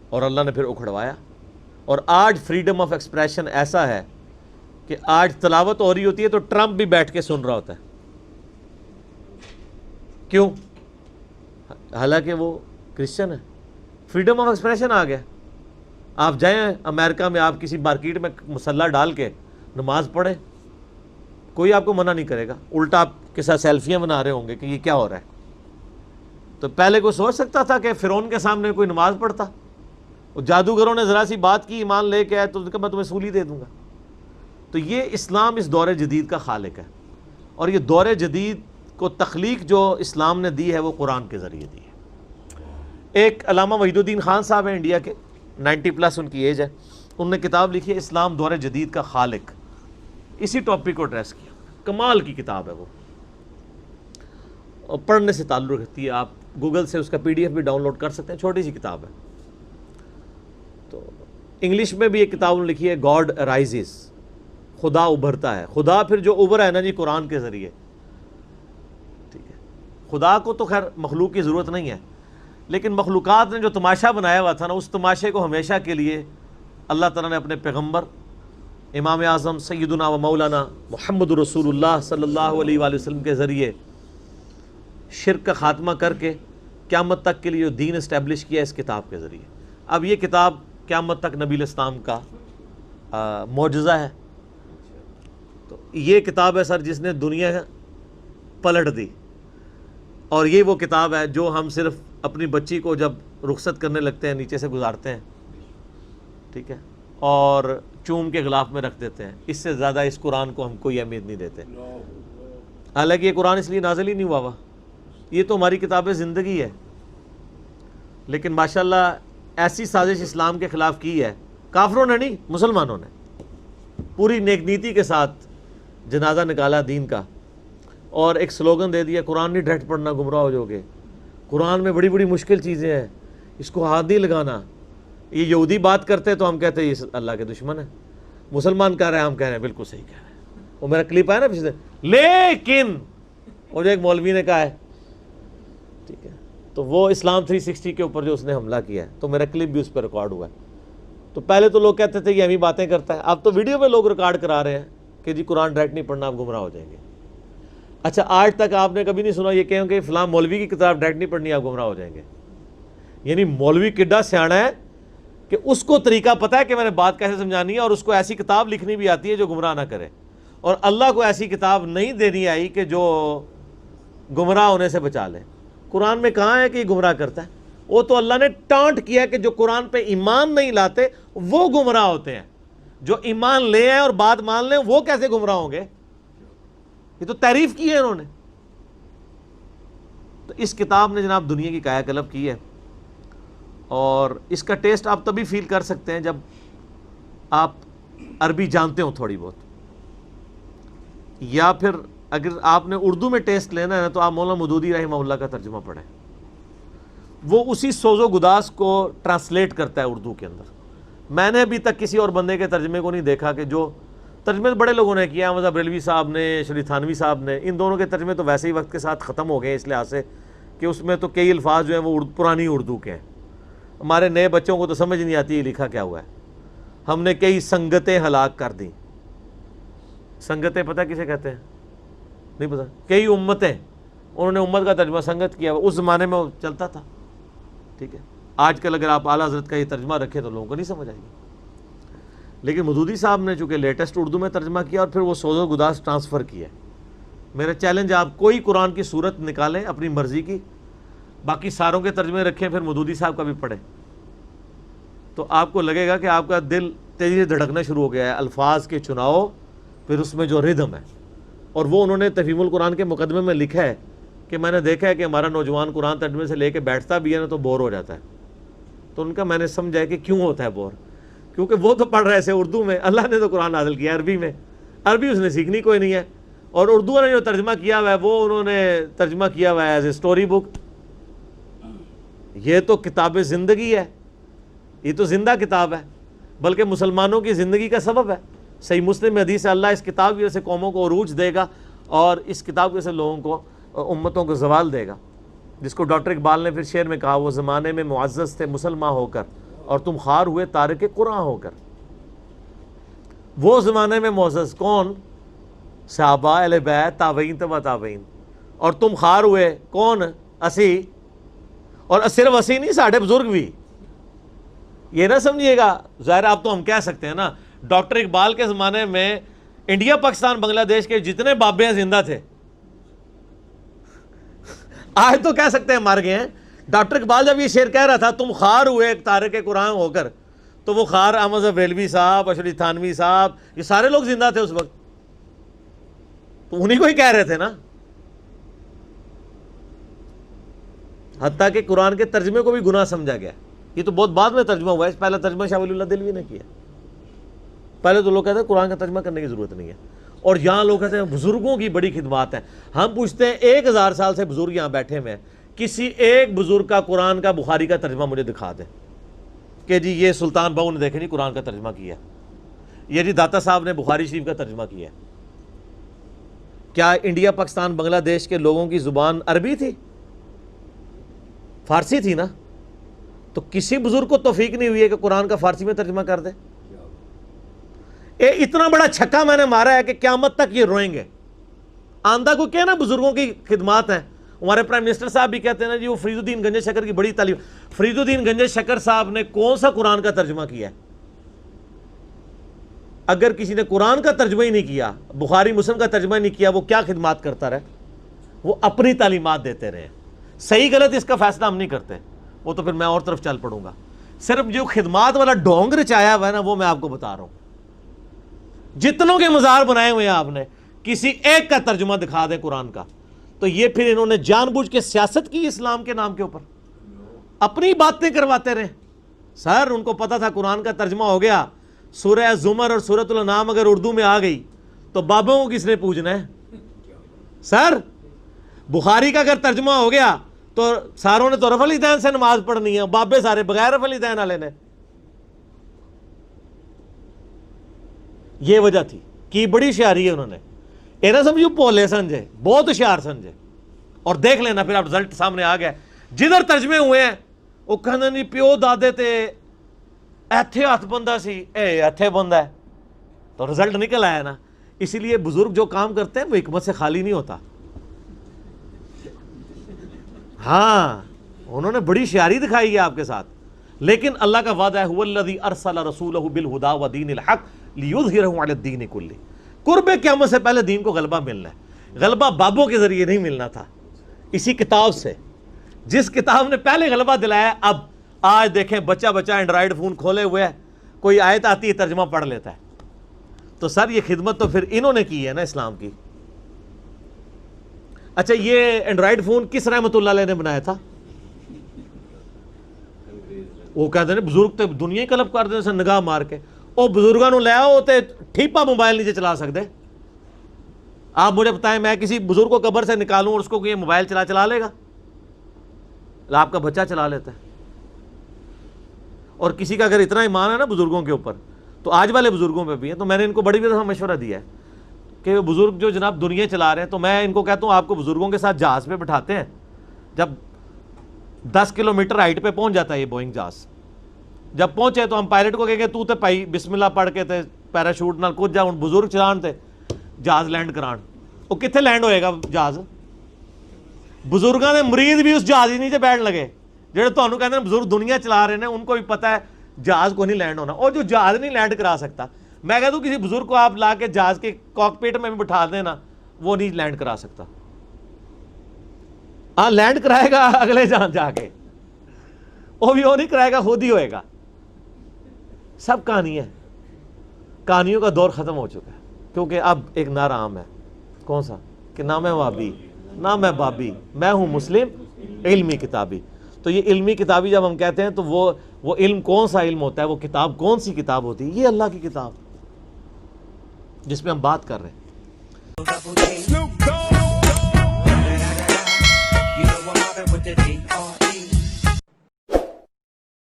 اور اللہ نے پھر اکھڑوایا. اور آج فریڈم آف ایکسپریشن ایسا ہے کہ آج تلاوت ہو رہی ہوتی ہے تو ٹرمپ بھی بیٹھ کے سن رہا ہوتا ہے. کیوں؟ حالانکہ وہ کرسچن ہے. فریڈم آف ایکسپریشن آ گیا. آپ جائیں امریکہ میں، آپ کسی مارکیٹ میں مسلح ڈال کے نماز پڑھیں، کوئی آپ کو منع نہیں کرے گا. الٹا آپ کے ساتھ سیلفیاں بنا رہے ہوں گے کہ یہ کیا ہو رہا ہے. تو پہلے کوئی سوچ سکتا تھا کہ فرعون کے سامنے کوئی نماز پڑھتا؟ وہ جادوگروں نے ذرا سی بات کی، ایمان لے کے آئے تو میں تمہیں سولی دے دوں گا. تو یہ اسلام اس دور جدید کا خالق ہے، اور یہ دور جدید کو تخلیق جو اسلام نے دی ہے وہ قرآن کے ذریعے دی ہے. ایک علامہ وحید الدین خان صاحب ہیں انڈیا کے، 90+ ان کی ایج ہے. انہوں نے کتاب لکھی ہے اسلام دور جدید کا خالق. اسی ٹاپک کو ایڈریس کیا. کمال کی کتاب ہے وہ، اور پڑھنے سے تعلق رکھتی ہے. آپ گوگل سے اس کا PDF بھی ڈاؤن لوڈ کر سکتے ہیں، چھوٹی سی کتاب ہے. تو انگلش میں بھی ایک کتاب انہوں نے لکھی ہے گاڈ رائزز، خدا ابھرتا ہے. خدا پھر جو ابھرا ہے نا جی قرآن کے ذریعے. ٹھیک ہے، خدا کو تو خیر مخلوق کی ضرورت نہیں ہے، لیکن مخلوقات نے جو تماشا بنایا ہوا تھا نا، اس تماشے کو ہمیشہ کے لیے اللہ تعالیٰ نے اپنے پیغمبر امام اعظم سیدنا و مولانا محمد رسول اللہ صلی اللہ علیہ وآلہ وسلم کے ذریعے شرک کا خاتمہ کر کے قیامت تک کے لیے جو دین اسٹیبلش کیا اس کتاب کے ذریعے. اب یہ کتاب قیامت تک نبی الاسلام کا معجزہ ہے. تو یہ کتاب ہے سر جس نے دنیا پلٹ دی. اور یہ وہ کتاب ہے جو ہم صرف اپنی بچی کو جب رخصت کرنے لگتے ہیں نیچے سے گزارتے ہیں، ٹھیک ہے، اور چوم کے غلاف میں رکھ دیتے ہیں. اس سے زیادہ اس قرآن کو ہم کوئی اہمیت نہیں دیتے. حالانکہ یہ قرآن اس لیے نازل ہی نہیں ہوا ہوا، یہ تو ہماری کتاب زندگی ہے. لیکن ماشاءاللہ ایسی سازش اسلام کے خلاف کی ہے، کافروں نے نہیں، مسلمانوں نے پوری نیک نیتی کے ساتھ جنازہ نکالا دین کا، اور ایک سلوگن دے دیا قرآن نہیں ڈائریکٹ پڑھنا گمراہ ہو جاؤ گے. قرآن میں بڑی بڑی مشکل چیزیں ہیں، اس کو ہاتھ نہیں لگانا. یہ یہودی بات کرتے تو ہم کہتے ہیں یہ اللہ کے دشمن ہے. مسلمان کہہ رہے ہیں، ہم کہہ رہے ہیں بالکل صحیح کہہ رہے ہیں. وہ میرا کلپ آیا نا پچھلے، لیکن وہ جو ایک مولوی نے کہا ہے، ٹھیک ہے، تو وہ اسلام 360 کے اوپر جو اس نے حملہ کیا ہے، تو میرا کلپ بھی اس پہ ریکارڈ ہوا ہے. تو پہلے تو لوگ کہتے تھے یہ ہمیں باتیں کرتا ہے، اب تو ویڈیو پہ لوگ ریکارڈ کرا رہے ہیں کہ جی قرآن ڈائریکٹ نہیں پڑھنا، آپ گمراہ ہو جائیں گے. اچھا، آج تک آپ نے کبھی نہیں سنا یہ کہیں کہ فلاں مولوی کی کتاب ڈائریکٹ نہیں پڑھنی، آپ گمراہ ہو جائیں گے. یعنی مولوی کڈا سیاڑا ہے کہ اس کو طریقہ پتہ ہے کہ میں نے بات کیسے سمجھانی ہے، اور اس کو ایسی کتاب لکھنی بھی آتی ہے جو گمراہ نہ کرے. اور اللہ کو ایسی کتاب نہیں دینی آئی کہ جو گمراہ ہونے سے بچا لے. قرآن میں کہاں ہے کہ یہ گمراہ کرتا ہے؟ وہ تو اللہ نے ٹانٹ کیا کہ جو قرآن پہ ایمان نہیں لاتے وہ گمراہ ہوتے ہیں. جو ایمان لے آئیں اور بات مان لیں وہ کیسے گمراہ ہوں گے؟ یہ تو تعریف کی ہے انہوں نے. تو اس کتاب نے جناب دنیا کی کایا کلب کی ہے، اور اس کا ٹیسٹ آپ تبھی فیل کر سکتے ہیں جب آپ عربی جانتے ہوں تھوڑی بہت، یا پھر اگر آپ نے اردو میں ٹیسٹ لینا ہے تو آپ مولانا مودودی رحمہ اللہ کا ترجمہ پڑھیں. وہ اسی سوز و گداز کو ٹرانسلیٹ کرتا ہے اردو کے اندر. میں نے ابھی تک کسی اور بندے کے ترجمے کو نہیں دیکھا کہ جو ترجمے بڑے لوگوں نے کیا، احمد بریلوی صاحب نے، شریف تھانوی صاحب نے، ان دونوں کے ترجمے تو ویسے ہی وقت کے ساتھ ختم ہو گئے اس لحاظ سے کہ اس میں تو کئی الفاظ جو ہیں وہ پرانی اردو کے ہیں. ہمارے نئے بچوں کو تو سمجھ نہیں آتی یہ لکھا کیا ہوا ہے. ہم نے کئی سنگتیں ہلاک کر دیں. سنگتیں پتہ کسے کہتے ہیں؟ نہیں پتہ. کئی امتیں، انہوں نے امت کا ترجمہ سنگت کیا. اس زمانے میں وہ چلتا تھا، ٹھیک ہے. آج کل اگر آپ اعلیٰ حضرت کا یہ ترجمہ رکھیں تو لوگوں کو نہیں سمجھ آئے گی. لیکن مودودی صاحب نے چونکہ لیٹسٹ اردو میں ترجمہ کیا اور پھر وہ سوز و گداز ٹرانسفر کیا. میرا چیلنج، آپ کوئی قرآن کی صورت نکالیں اپنی مرضی کی، باقی ساروں کے ترجمے رکھیں، پھر مودودی صاحب کا بھی پڑھیں، تو آپ کو لگے گا کہ آپ کا دل تیزی سے دھڑکنا شروع ہو گیا ہے. الفاظ کے چناؤ، پھر اس میں جو ردم ہے. اور وہ انہوں نے تفہیم القرآن کے مقدمے میں لکھا ہے کہ میں نے دیکھا ہے کہ ہمارا نوجوان قرآن ترجمے سے لے کے بیٹھتا بھی ہے نا تو بور ہو جاتا ہے. تو ان کا میں نے سمجھا ہے کہ کیوں ہوتا ہے بور، کیونکہ وہ تو پڑھ رہے تھے اردو میں، اللہ نے تو قرآن نازل کیا عربی میں. عربی اس نے سیکھنی کوئی نہیں ہے، اور اردو نے جو ترجمہ کیا ہوا ہے وہ انہوں نے ترجمہ کیا ہوا ہے ایز اے اسٹوری بک. یہ تو کتاب زندگی ہے، یہ تو زندہ کتاب ہے، بلکہ مسلمانوں کی زندگی کا سبب ہے. صحیح مسلم میں حدیث ہے اللہ اس کتاب کی وجہ سے قوموں کو عروج دے گا، اور اس کتاب کی وجہ سے لوگوں کو، امتوں کو زوال دے گا. جس کو ڈاکٹر اقبال نے پھر شعر میں کہا، وہ زمانے میں معزز تھے مسلمان ہو کر اور تم خوار ہوئے تارک قرآن ہو کر. وہ زمانے میں معزز کون؟ صحابہ، اہل بیت، تابعین، تبع تابعین. اور تم خوار ہوئے کون؟ اسی. اور صرف اسی نہیں، ساڑھے بزرگ بھی. یہ نہ سمجھیے گا، ظاہر آپ تو ہم کہہ سکتے ہیں نا، ڈاکٹر اقبال کے زمانے میں انڈیا، پاکستان، بنگلہ دیش کے جتنے بابے ہیں زندہ تھے. آج تو کہہ سکتے ہیں مر گئے ہیں. ڈاکٹر اقبال جب یہ شعر کہہ رہا تھا تم خوار ہوئے تارک قرآن ہو کر، تو وہ خوار احمد ریلوی صاحب، اشرف تھانوی صاحب، یہ سارے لوگ زندہ تھے اس وقت، تو انہی کو ہی کہہ رہے تھے نا. حتیٰ کہ قرآن کے ترجمے کو بھی گناہ سمجھا گیا. یہ تو بہت بعد میں ترجمہ ہوا ہے، پہلا ترجمہ شاہ ولی اللہ دہلوی نے کیا. پہلے تو لوگ کہتے ہیں قرآن کا ترجمہ کرنے کی ضرورت نہیں ہے. اور یہاں لوگ کہتے ہیں بزرگوں کی بڑی خدمات ہیں. ہم پوچھتے ہیں 1000 سال سے بزرگ یہاں بیٹھے ہوئے ہیں، کسی ایک بزرگ کا قرآن کا بخاری کا ترجمہ مجھے دکھا دیں کہ جی یہ سلطان بہو نے دیکھے نہیں قرآن کا ترجمہ کیا، یہ جی داتا صاحب نے بخاری شریف کا ترجمہ کیا. کیا انڈیا، پاکستان، بنگلہ دیش کے لوگوں کی زبان عربی تھی؟ فارسی تھی نا. تو کسی بزرگ کو توفیق نہیں ہوئی ہے کہ قرآن کا فارسی میں ترجمہ کر دے. اتنا بڑا چھکا میں نے مارا ہے کہ قیامت تک یہ روئیں گے. آندہ کو کہنا بزرگوں کی خدمات ہیں. ہمارے پرائم منسٹر صاحب بھی کہتے ہیں نا جی وہ فرید الدین گنج شکر کی بڑی تعلیم. فرید الدین گنج شکر صاحب نے کون سا قرآن کا ترجمہ کیا ہے؟ اگر کسی نے قرآن کا ترجمہ ہی نہیں کیا، بخاری مسلم کا ترجمہ ہی نہیں کیا، وہ کیا خدمات کرتا رہے؟ وہ اپنی تعلیمات دیتے رہے. صحیح غلط اس کا فیصلہ ہم نہیں کرتے، وہ تو پھر میں اور طرف چل پڑوں گا. صرف جو خدمات والا ڈونگ رچایا ہوا ہے نا وہ میں آپ کو بتا رہا ہوں. جتنوں کے مزار بنائے ہوئے ہیں آپ نے، کسی ایک کا ترجمہ دکھا دیں قرآن کا. تو یہ پھر انہوں نے جان بوجھ کے سیاست کی اسلام کے نام کے اوپر، اپنی باتیں کرواتے رہے. سر ان کو پتا تھا قرآن کا ترجمہ ہو گیا، سورہ زمر اور سورۃ الانعام اگر اردو میں آ گئی تو بابوں کو کس نے پوجنا ہے؟ سر بخاری کا اگر ترجمہ ہو گیا تو ساروں نے تو رفع الیدین سے نماز پڑھنی ہے، بابے سارے بغیر رفع الیدین والے نے. یہ وجہ تھی کہ بڑی ہوشیاری ہے انہوں نے. یہ نہ سمجھو پولے سمجھے، بہت ہوشیار سمجھے. اور دیکھ لینا پھر اب رزلٹ سامنے آ گیا. جدھر ترجمے ہوئے ہیں وہ کہنا نہیں پیو دادے تے ایتھے ہاتھ بندہ سی، اے ایتھے بندہ ہے، تو رزلٹ نکل آیا نا. اسی لیے بزرگ جو کام کرتے ہیں وہ حکمت سے خالی نہیں ہوتا. ہاں انہوں نے بڑی ہوشیاری دکھائی ہے آپ کے ساتھ. لیکن اللہ کا وعدہ ہے هو الذی ارسل رسولہ بالہدی ودین الحق لیظہرہ علی الدین کلہ. قرب قیامت سے پہلے دین کو غلبہ ملنا ہے. غلبہ بابوں کے ذریعے نہیں ملنا تھا، اسی کتاب سے. جس کتاب نے پہلے غلبہ دلایا. اب آج دیکھیں بچہ اینڈرائڈ فون کھولے ہوئے ہے، کوئی آیت آتی ہے ترجمہ پڑھ لیتا ہے. تو سر یہ خدمت تو پھر انہوں نے کی ہے نا اسلام کی. اچھا یہ اینڈرائڈ فون کس رحمت اللہ علیہ نے بنایا تھا؟ وہ کہتے ہیں بزرگ تو دنیا ہی کلپ کر دیں نگاہ مار کے. وہ بزرگوں نے لے آؤ تے ٹھیپا موبائل نیچے چلا سکتے. آپ مجھے بتائیں میں کسی بزرگ کو قبر سے نکالوں اور اس کو یہ موبائل چلا لے گا؟ آپ کا بچہ چلا لیتا ہے. اور کسی کا اگر اتنا ایمان ہے نا بزرگوں کے اوپر، تو آج والے بزرگوں پہ بھی ہے. تو میں نے ان کو بڑی دفعہ مشورہ دیا ہے کہ بزرگ جو جناب دنیا چلا رہے ہیں، تو میں ان کو کہتا ہوں آپ کو بزرگوں کے ساتھ جہاز پہ بٹھاتے ہیں. جب 10 کلومیٹر ہائٹ پہ پہنچ جاتا ہے یہ بوئنگ جہاز، جب پہنچے تو ہم پائلٹ کو کہیں گے تو تے پائی بسم اللہ پڑھ کے تے پیراشوٹ نال کود جا. ہوں بزرگ چلان تے جہاز لینڈ کران، وہ کتنے لینڈ ہوئے گا جہاز؟ بزرگاں دے مرید بھی اس جہاز ہی نیچے بیٹھ لگے. جہاں تمہیں کہتے ہیں بزرگ دنیا چلا رہے ہیں ان کو بھی پتہ ہے جہاز کو نہیں لینڈ ہونا. اور جو جہاز نہیں لینڈ کرا سکتا، میں کہتا ہوں کسی بزرگ کو آپ لا کے جہاز کے کاکپٹ میں بھی بٹھا دینا، وہ نہیں لینڈ کرا سکتا. ہاں لینڈ کرائے گا اگلے جہاں جا کے، وہ بھی وہ نہیں کرائے گا، خود ہی ہوئے گا. سب کہانی ہے. کہانیوں کا دور ختم ہو چکا ہے، کیونکہ اب ایک نعرہ عام ہے. کون سا؟ کہ نہ میں وابی نہ میں بابی، میں ہوں مسلم علمی کتابی. تو یہ علمی کتابی جب ہم کہتے ہیں تو وہ علم کون سا علم ہوتا ہے؟ وہ کتاب کون سی کتاب ہوتی ہے؟ یہ اللہ کی کتاب جس میں ہم بات کر رہے ہیں.